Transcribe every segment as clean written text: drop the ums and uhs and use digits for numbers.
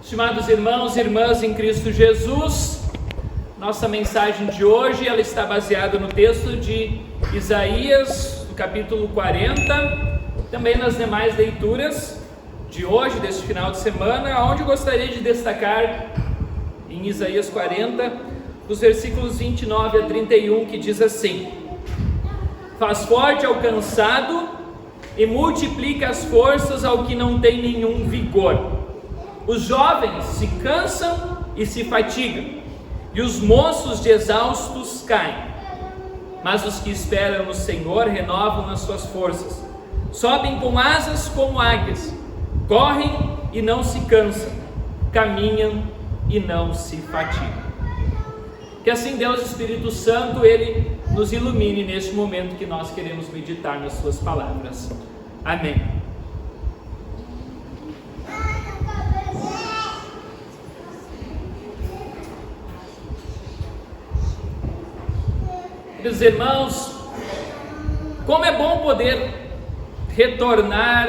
Estimados irmãos e irmãs em Cristo Jesus, nossa mensagem de hoje ela está baseada no texto de Isaías, do capítulo 40, também nas demais leituras de hoje, deste final de semana, onde eu gostaria de destacar em Isaías 40, os versículos 29 a 31, que diz assim: faz forte ao cansado e multiplica as forças ao que não tem nenhum vigor. Os jovens se cansam e se fatigam, e os moços de exaustos caem. Mas os que esperam no Senhor renovam as suas forças, sobem com asas como águias, correm e não se cansam, caminham e não se fatigam. Que assim Deus Espírito Santo, Ele nos ilumine neste momento que nós queremos meditar nas suas palavras. Amém. Meus irmãos, como é bom poder retornar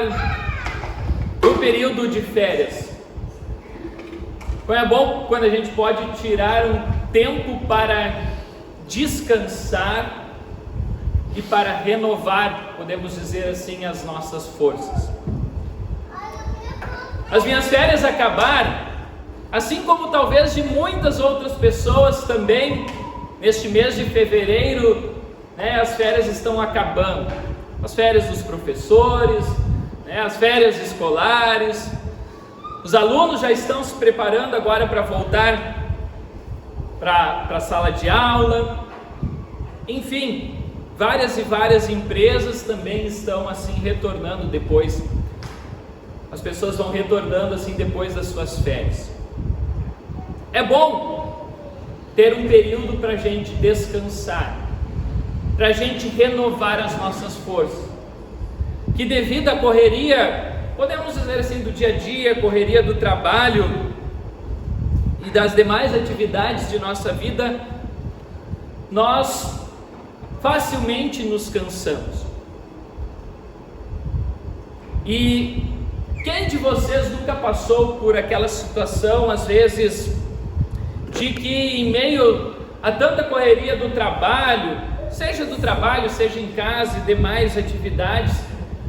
do período de férias. Como é bom quando a gente pode tirar um tempo para descansar e para renovar, podemos dizer assim, as nossas forças. As minhas férias acabaram, assim como talvez de muitas outras pessoas também. Neste mês de fevereiro, as férias estão acabando, as férias dos professores, as férias escolares, os alunos já estão se preparando agora para voltar para a sala de aula, enfim, várias e várias empresas também estão assim retornando depois, as pessoas vão retornando assim depois das suas férias. É bom ter um período para a gente descansar, para a gente renovar as nossas forças, que devido à correria, podemos dizer assim, do dia a dia, correria do trabalho e das demais atividades de nossa vida, nós facilmente nos cansamos. E quem de vocês nunca passou por aquela situação, às vezes, de que em meio a tanta correria do trabalho, seja em casa e demais atividades,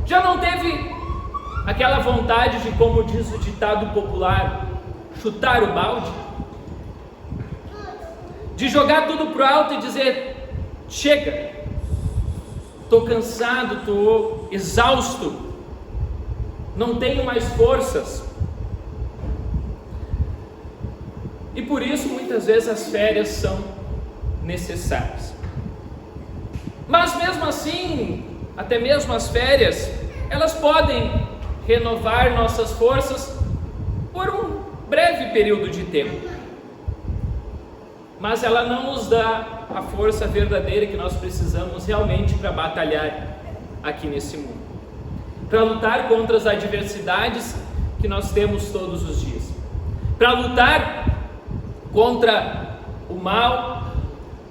já não teve aquela vontade de, como diz o ditado popular, chutar o balde? De jogar tudo pro alto e dizer: chega, estou cansado, estou exausto, não tenho mais forças. E por isso, muitas vezes, as férias são necessárias. Mas mesmo assim, até mesmo as férias, elas podem renovar nossas forças por um breve período de tempo. Mas ela não nos dá a força verdadeira que nós precisamos realmente para batalhar aqui nesse mundo, para lutar contra as adversidades que nós temos todos os dias, para lutar contra o mal,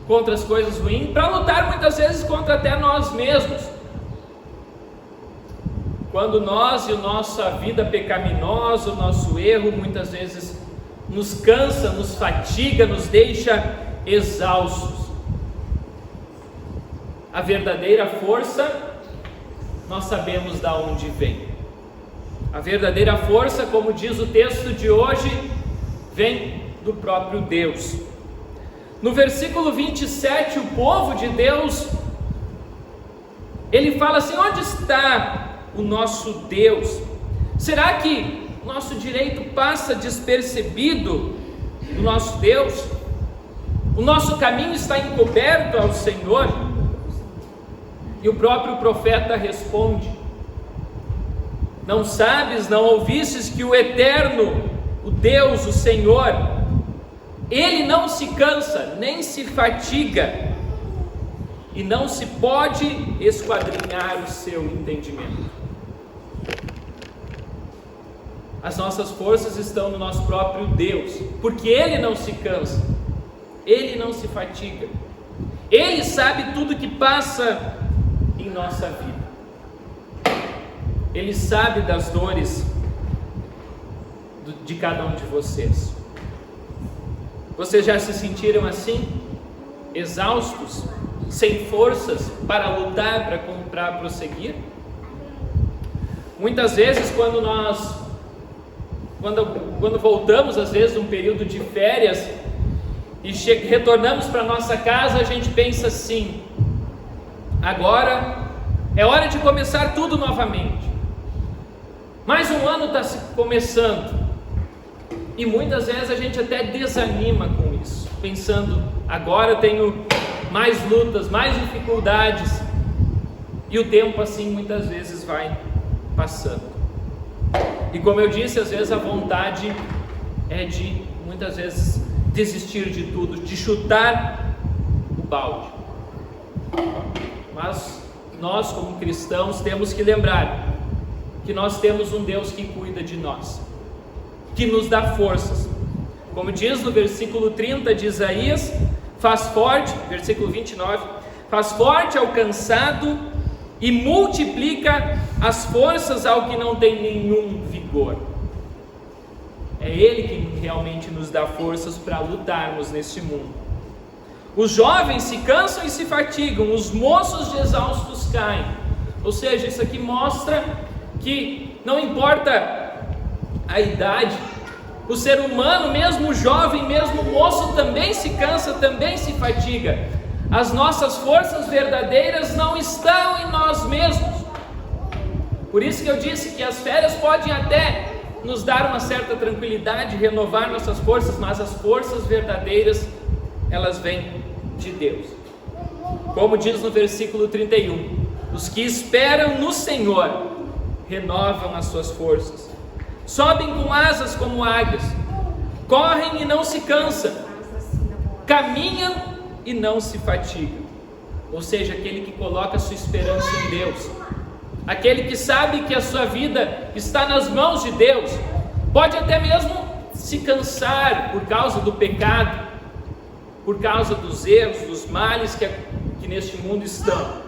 contra as coisas ruins, para lutar muitas vezes contra até nós mesmos. Quando nós e a nossa vida pecaminosa, o nosso erro, muitas vezes nos cansa, nos fatiga, nos deixa exaustos. A verdadeira força, nós sabemos de onde vem. A verdadeira força, como diz o texto de hoje, vem do próprio Deus. No versículo 27, o povo de Deus, ele fala assim: onde está o nosso Deus? Será que nosso direito passa despercebido do nosso Deus? O nosso caminho está encoberto ao Senhor? E o próprio profeta responde: não sabes, não ouvistes que o Eterno, o Deus, o Senhor, Ele não se cansa, nem se fatiga, e não se pode esquadrinhar o seu entendimento. As nossas forças estão no nosso próprio Deus, porque Ele não se cansa, Ele não se fatiga, Ele sabe tudo que passa em nossa vida, Ele sabe das dores de cada um de vocês. Vocês já se sentiram assim? Exaustos? Sem forças para lutar, para prosseguir? Muitas vezes quando voltamos às vezes de um período de férias e retornamos para nossa casa, a gente pensa assim: agora é hora de começar tudo novamente. Mais um ano está se começando e muitas vezes a gente até desanima com isso, pensando: agora eu tenho mais lutas, mais dificuldades, e o tempo assim muitas vezes vai passando. E como eu disse, às vezes a vontade é de muitas vezes desistir de tudo, de chutar o balde. Mas nós, como cristãos, temos que lembrar que nós temos um Deus que cuida de nós, que nos dá forças. Como diz no versículo 30 de Isaías, faz forte, versículo 29, faz forte ao cansado e multiplica as forças ao que não tem nenhum vigor. É Ele quem realmente nos dá forças para lutarmos neste mundo. Os jovens se cansam e se fatigam, os moços de exaustos caem. Ou seja, isso aqui mostra que não importa a idade, o ser humano, mesmo jovem, mesmo moço, também se cansa, também se fatiga. As nossas forças verdadeiras não estão em nós mesmos. Por isso que eu disse que as férias podem até nos dar uma certa tranquilidade, renovar nossas forças, mas as forças verdadeiras, elas vêm de Deus. Como diz no versículo 31, os que esperam no Senhor renovam as suas forças, sobem com asas como águias, correm e não se cansam, caminham e não se fatigam. Ou seja, aquele que coloca a sua esperança em Deus, aquele que sabe que a sua vida está nas mãos de Deus, pode até mesmo se cansar por causa do pecado, por causa dos erros, dos males que neste mundo estão,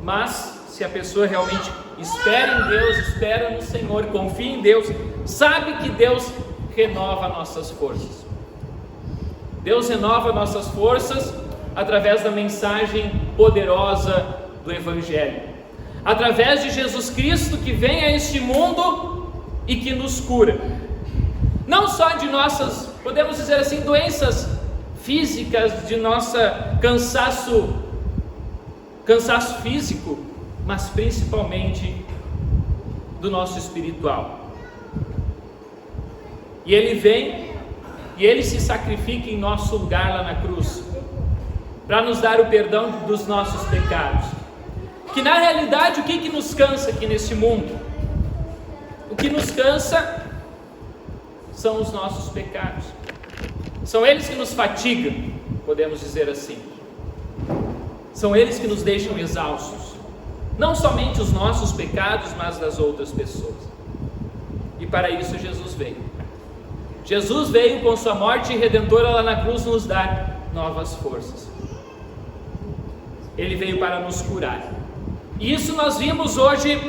mas se a pessoa realmente espera em Deus, espera no Senhor, confia em Deus, sabe que Deus renova nossas forças. Deus renova nossas forças através da mensagem poderosa do Evangelho, através de Jesus Cristo, que vem a este mundo e que nos cura, não só de nossas, podemos dizer assim, doenças físicas, de nossa cansaço físico, mas principalmente do nosso espiritual. E Ele vem e Ele se sacrifica em nosso lugar lá na cruz, para nos dar o perdão dos nossos pecados. Que na realidade, o que nos cansa aqui nesse mundo? O que nos cansa são os nossos pecados. São eles que nos fatigam, podemos dizer assim. São eles que nos deixam exaustos. Não somente os nossos pecados, mas das outras pessoas. E para isso Jesus veio. Jesus veio com sua morte redentora lá na cruz nos dar novas forças. Ele veio para nos curar. E isso nós vimos hoje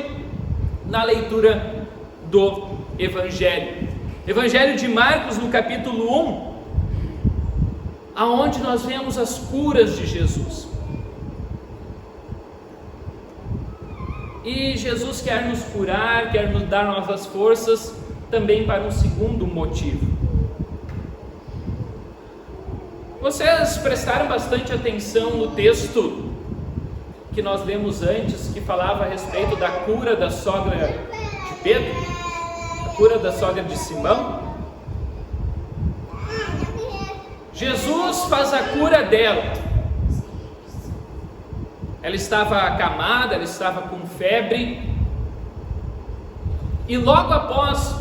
na leitura do Evangelho. Evangelho de Marcos, no capítulo 1, aonde nós vemos as curas de Jesus. E Jesus quer nos curar, quer nos dar novas forças, também para um segundo motivo. Vocês prestaram bastante atenção no texto que nós lemos antes, que falava a respeito da cura da sogra de Pedro, a cura da sogra de Simão? Jesus faz a cura dela. Ela estava acamada, ela estava com febre, e logo após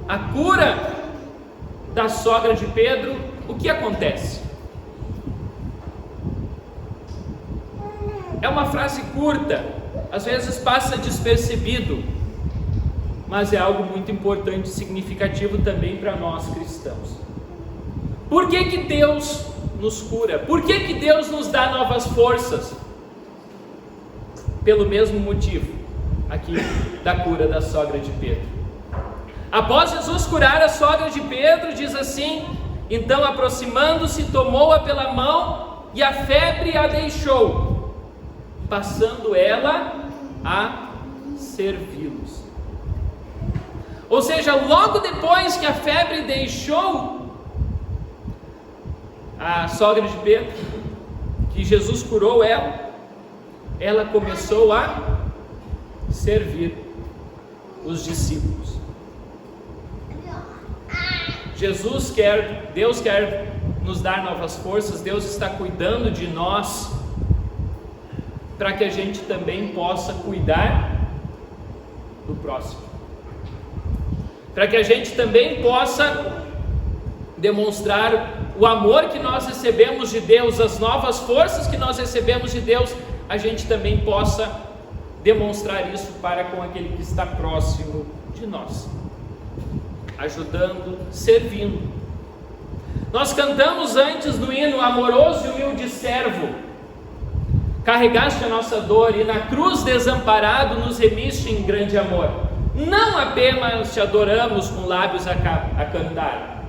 a cura da sogra de Pedro, o que acontece? É uma frase curta, às vezes passa despercebido, mas é algo muito importante e significativo também para nós cristãos. Por que Deus nos cura? Por que Deus nos dá novas forças? Pelo mesmo motivo aqui da cura da sogra de Pedro. Após Jesus curar a sogra de Pedro, diz assim: então aproximando-se, tomou-a pela mão e a febre a deixou, passando ela a servi-los. Ou seja, logo depois que a febre deixou a sogra de Pedro, que Jesus curou ela começou a servir os discípulos. Deus quer nos dar novas forças, Deus está cuidando de nós, para que a gente também possa cuidar do próximo, para que a gente também possa demonstrar o amor que nós recebemos de Deus, as novas forças que nós recebemos de Deus, a gente também possa demonstrar isso para com aquele que está próximo de nós, ajudando, servindo. Nós cantamos antes no hino: amoroso e humilde servo, carregaste a nossa dor e na cruz desamparado nos remiste em grande amor. Não apenas te adoramos com lábios a cantar,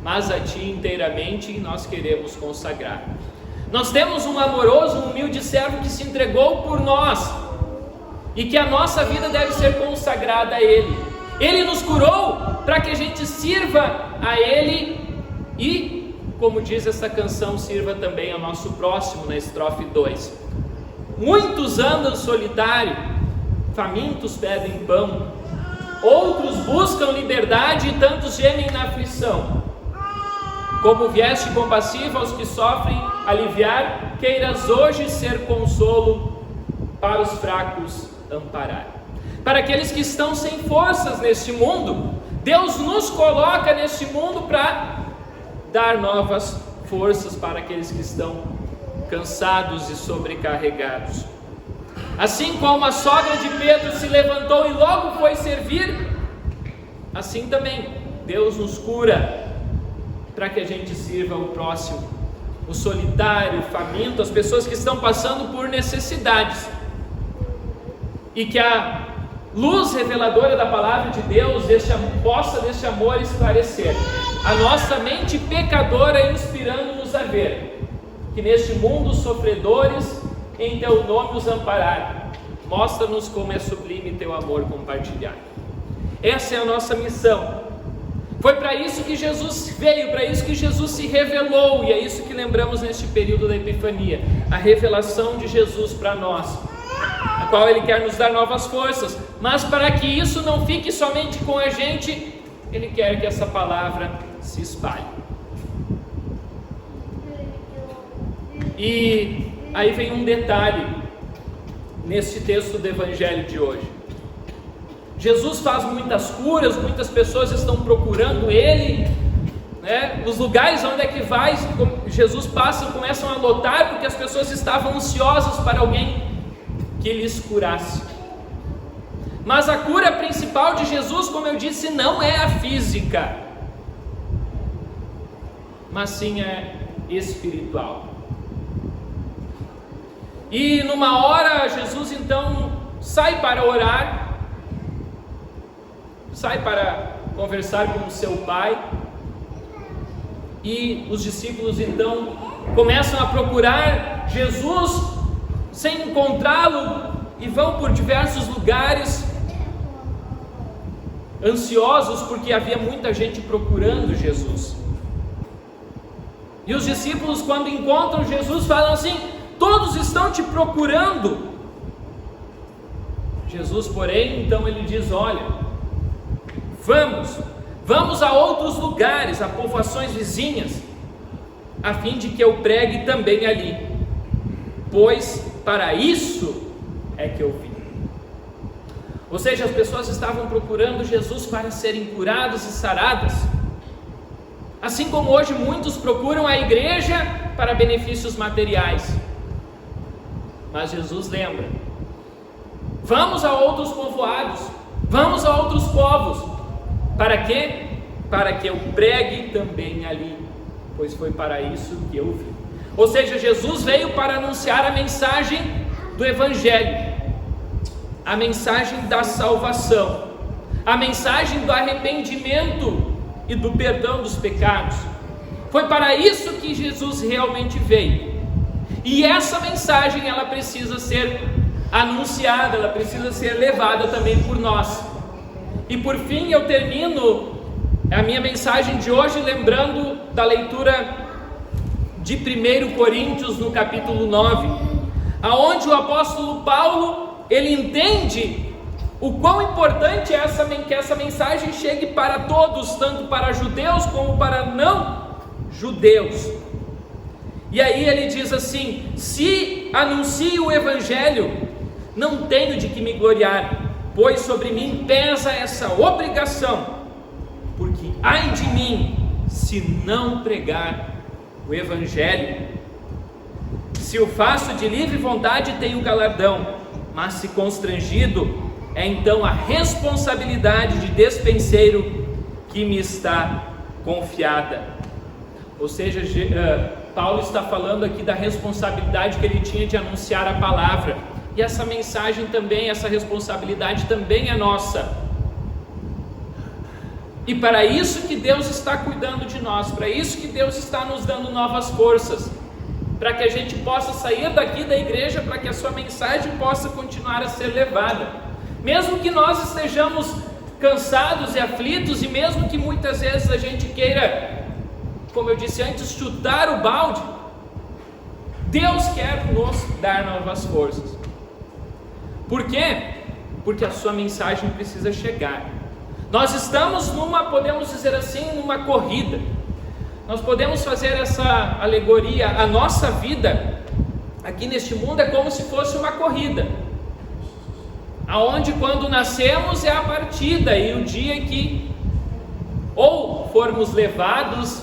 mas a ti inteiramente nós queremos consagrar. Nós temos um amoroso, um humilde servo que se entregou por nós e que a nossa vida deve ser consagrada a Ele. Ele nos curou para que a gente sirva a Ele e, como diz essa canção, sirva também ao nosso próximo, na estrofe 2. Muitos andam solitário, famintos pedem pão, outros buscam liberdade e tantos gemem na aflição. Como vieste compassivo aos que sofrem aliviar, queiras hoje ser consolo para os fracos amparar. Para aqueles que estão sem forças neste mundo, Deus nos coloca neste mundo para dar novas forças para aqueles que estão cansados e sobrecarregados. Assim como a sogra de Pedro se levantou e logo foi servir, assim também Deus nos cura para que a gente sirva o próximo, o solitário, o faminto, as pessoas que estão passando por necessidades, e que a luz reveladora da palavra de Deus possa deste amor esclarecer a nossa mente pecadora, inspirando-nos a ver que neste mundo sofredores em teu nome os amparar. Mostra-nos como é sublime teu amor compartilhado. Essa é a nossa missão. Foi para isso que Jesus veio, para isso que Jesus se revelou, e é isso que lembramos neste período da Epifania, a revelação de Jesus para nós, a qual Ele quer nos dar novas forças, mas para que isso não fique somente com a gente, Ele quer que essa palavra se espalhe. E aí vem um detalhe nesse texto do Evangelho de hoje. Jesus faz muitas curas, muitas pessoas estão procurando Ele, né? Os lugares onde é que vai, Jesus passa, começam a lotar, porque as pessoas estavam ansiosas para alguém que lhes curasse. Mas a cura principal de Jesus, como eu disse, não é a física, mas sim é espiritual. E numa hora Jesus então sai para orar, sai para conversar com o seu pai, e os discípulos então começam a procurar Jesus sem encontrá-lo e vão por diversos lugares ansiosos, porque havia muita gente procurando Jesus. E os discípulos, quando encontram Jesus, falam assim: todos estão te procurando. Jesus, porém, então ele diz: olha, vamos a outros lugares, a povoações vizinhas, a fim de que eu pregue também ali, pois para isso é que eu vim. Ou seja, as pessoas estavam procurando Jesus para serem curadas e saradas, assim como hoje muitos procuram a igreja para benefícios materiais. Mas Jesus lembra: vamos a outros povoados, vamos a outros povos. Para quê? Para que eu pregue também ali, pois foi para isso que eu vim. Ou seja, Jesus veio para anunciar a mensagem do Evangelho, a mensagem da salvação, a mensagem do arrependimento e do perdão dos pecados. Foi para isso que Jesus realmente veio. E essa mensagem, ela precisa ser anunciada, ela precisa ser levada também por nós. E por fim, eu termino a minha mensagem de hoje lembrando da leitura de 1 Coríntios, no capítulo 9, aonde o apóstolo Paulo, ele entende o quão importante é que essa mensagem chegue para todos, tanto para judeus como para não judeus. E aí ele diz assim: se anuncio o evangelho, não tenho de que me gloriar, pois sobre mim pesa essa obrigação, porque ai de mim se não pregar o evangelho. Se o faço de livre vontade, tenho galardão, mas se constrangido, é então a responsabilidade de despenseiro que me está confiada. Ou seja, Paulo está falando aqui da responsabilidade que ele tinha de anunciar a palavra, e essa mensagem também, essa responsabilidade também é nossa. E para isso que Deus está cuidando de nós, para isso que Deus está nos dando novas forças, para que a gente possa sair daqui da igreja, para que a sua mensagem possa continuar a ser levada. Mesmo que nós estejamos cansados e aflitos, e mesmo que muitas vezes a gente queira, como eu disse antes, chutar o balde, Deus quer nos dar novas forças. Por quê? Porque a sua mensagem precisa chegar. Nós estamos podemos dizer assim, numa corrida. Nós podemos fazer essa alegoria. A nossa vida aqui neste mundo é como se fosse uma corrida, aonde quando nascemos é a partida, e o dia que ou formos levados,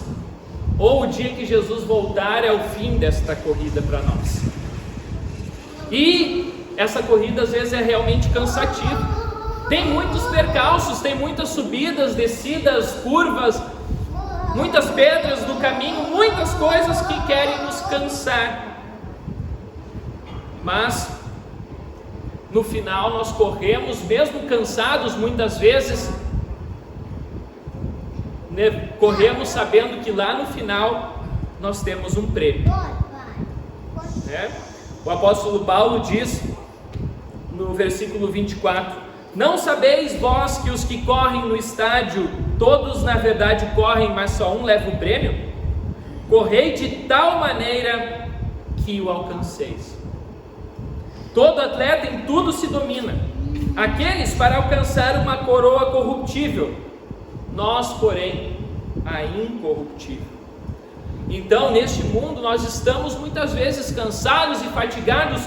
ou o dia que Jesus voltar, é o fim desta corrida para nós. E essa corrida às vezes é realmente cansativa. Tem muitos percalços, tem muitas subidas, descidas, curvas, muitas pedras no caminho, muitas coisas que querem nos cansar. Mas no final nós corremos, mesmo cansados muitas vezes, corremos sabendo que lá no final nós temos um prêmio. O apóstolo Paulo diz no versículo 24: não sabeis vós que os que correm no estádio, todos na verdade correm, mas só um leva o prêmio? Correi de tal maneira que o alcanceis. Todo atleta em tudo se domina, aqueles para alcançar uma coroa corruptível, nós porém a incorruptível. Então neste mundo nós estamos muitas vezes cansados e fatigados,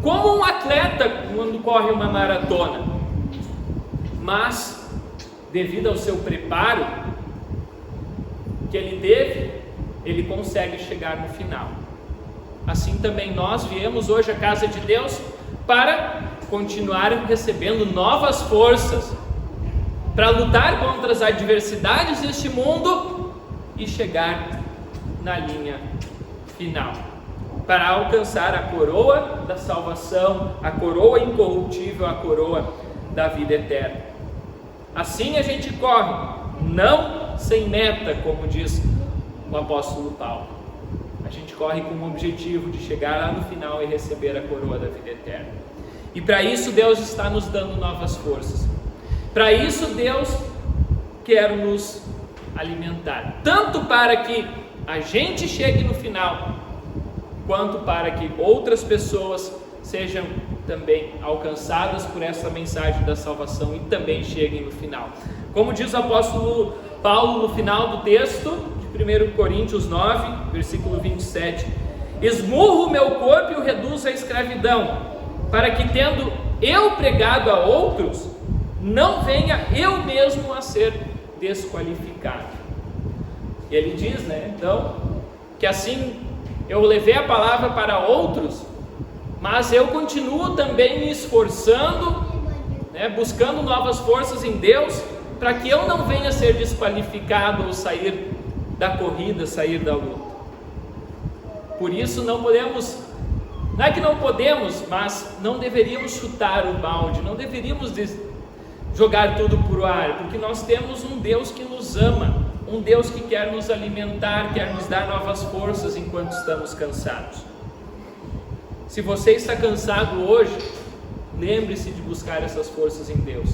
como um atleta quando corre uma maratona, mas devido ao seu preparo que ele teve, ele consegue chegar no final. Assim também nós viemos hoje à casa de Deus para continuar recebendo novas forças, para lutar contra as adversidades deste mundo e chegar na linha final, para alcançar a coroa da salvação, a coroa incorruptível, a coroa da vida eterna. Assim a gente corre, não sem meta, como diz o apóstolo Paulo. A gente corre com o objetivo de chegar lá no final e receber a coroa da vida eterna. E para isso Deus está nos dando novas forças. Para isso Deus quer nos alimentar, tanto para que a gente chegue no final, quanto para que outras pessoas sejam também alcançadas por essa mensagem da salvação e também cheguem no final. Como diz o apóstolo Paulo no final do texto de 1 Coríntios 9, versículo 27: esmurro o meu corpo e o reduzo à escravidão, para que, tendo eu pregado a outros, não venha eu mesmo a ser desqualificado. E ele diz, então, que assim eu levei a palavra para outros, mas eu continuo também me esforçando, buscando novas forças em Deus, para que eu não venha a ser desqualificado ou sair da corrida, sair da luta. Por isso não é que não podemos, mas não deveríamos chutar o balde, não deveríamos jogar tudo por ar, porque nós temos um Deus que nos ama, um Deus que quer nos alimentar, quer nos dar novas forças enquanto estamos cansados. Se você está cansado hoje, lembre-se de buscar essas forças em Deus.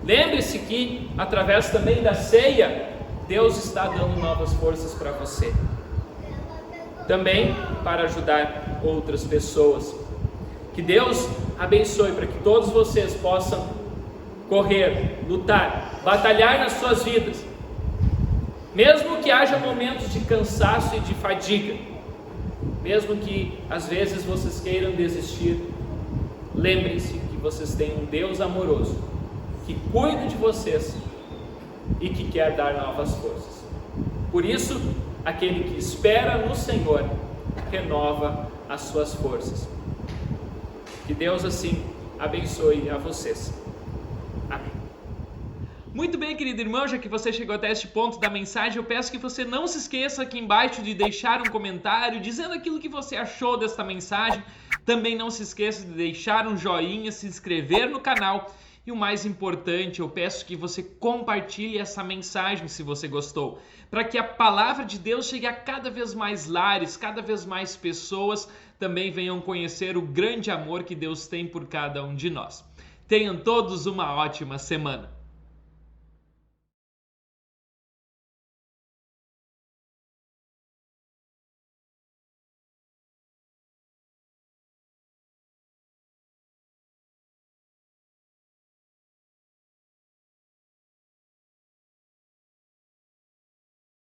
Lembre-se que, através também da ceia, Deus está dando novas forças para você. Também para ajudar outras pessoas. Que Deus abençoe para que todos vocês possam correr, lutar, batalhar nas suas vidas. Mesmo que haja momentos de cansaço e de fadiga, mesmo que às vezes vocês queiram desistir, lembrem-se que vocês têm um Deus amoroso, que cuida de vocês e que quer dar novas forças. Por isso, aquele que espera no Senhor renova as suas forças. Que Deus assim abençoe a vocês. Amém. Muito bem, querido irmão, já que você chegou até este ponto da mensagem, eu peço que você não se esqueça aqui embaixo de deixar um comentário dizendo aquilo que você achou desta mensagem. Também não se esqueça de deixar um joinha, se inscrever no canal e o mais importante, eu peço que você compartilhe essa mensagem se você gostou, para que a palavra de Deus chegue a cada vez mais lares, cada vez mais pessoas também venham conhecer o grande amor que Deus tem por cada um de nós. Tenham todos uma ótima semana.